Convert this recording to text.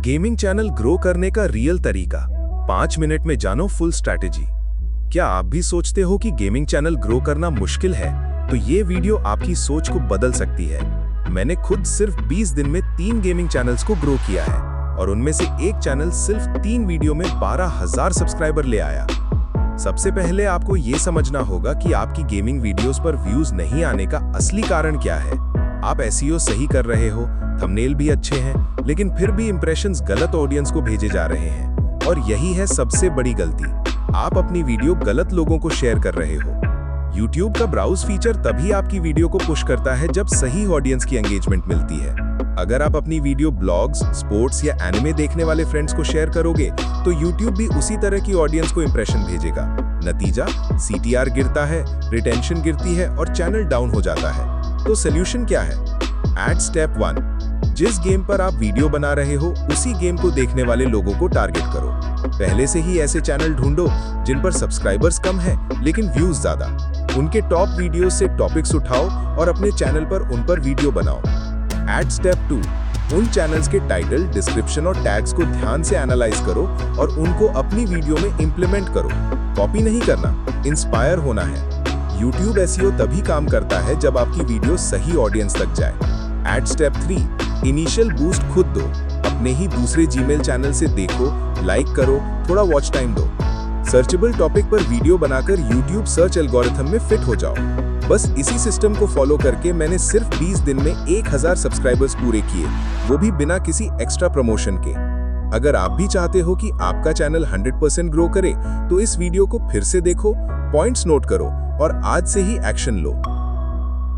Gaming channel grow करने का real तरीका 5 मिनट में जानो फुल स्ट्रैटेजी। क्या आप भी सोचते हो कि गेमिंग चैनल ग्रो करना मुश्किल है? तो ये वीडियो आपकी सोच को बदल सकती है। मैंने खुद सिर्फ 20 दिन में 3 गेमिंग चैनल्स को ग्रो किया है और उनमें से एक चैनल सिर्फ 3 वीडियो में 12,000 सब्सक्राइबर ले आया। सबसे पहले आपको ये समझना होगा कि आपकी गेमिंग वीडियोस पर व्यूज नहीं आने का असली कारण क्या है। आप एसईओ सही कर रहे हो, थंबनेल भी अच्छे हैं, लेकिन फिर भी इंप्रेशंस गलत ऑडियंस को भेजे जा रहे हैं। और यही है सबसे बड़ी गलती, आप अपनी वीडियो गलत लोगों को शेयर कर रहे हो। YouTube का ब्राउज फीचर तभी आपकी वीडियो को पुश करता है जब सही ऑडियंस की एंगेजमेंट मिलती है। अगर आप अपनी वीडियो ब्लॉग्स, स्पोर्ट्स या एनिमे देखने वाले फ्रेंड्स को शेयर करोगे तो YouTube भी उसी तरह की ऑडियंस को इंप्रेशन भेजेगा। नतीजा, CTR गिरता है, रिटेंशन गिरती है और चैनल डाउन हो जाता है। तो सोल्यूशन क्या है? एट स्टेप 1, जिस गेम पर आप वीडियो बना रहे हो उसी गेम को देखने वाले लोगों को टारगेट करो। पहले से ही ऐसे चैनल ढूंढो जिन पर सब्सक्राइबर्स कम हैं लेकिन व्यूज ज्यादा। उनके टॉप वीडियोस से टॉपिक्स उठाओ और अपने चैनल पर उन पर वीडियो बनाओ। एट स्टेप 2, उन चैनल्स के टाइटल, डिस्क्रिप्शन और टैग्स को ध्यान से एनालाइज करो और उनको अपनी वीडियो में इंप्लीमेंट करो। कॉपी नहीं करना, इंस्पायर होना है। YouTube SEO तभी काम करता है जब आपकी वीडियो सही ऑडियंस तक जाए। एट स्टेप 3, इनिशियल बूस्ट खुद दो। अपने ही दूसरे जीमेल चैनल से देखो, लाइक करो, थोड़ा वॉच टाइम दो। सर्चेबल टॉपिक पर वीडियो बनाकर YouTube सर्च एल्गोरिथम में फिट हो जाओ। बस इसी सिस्टम को फॉलो करके मैंने सिर्फ 20 दिन में 1000 सब्सक्राइबर्स पूरे किए, वो भी बिना किसी एक्स्ट्रा प्रमोशन के। अगर आप भी चाहते हो कि आपका चैनल 100% ग्रो करे तो इस वीडियो को फिर से देखो, पॉइंट्स नोट करो और आज से ही एक्शन लो।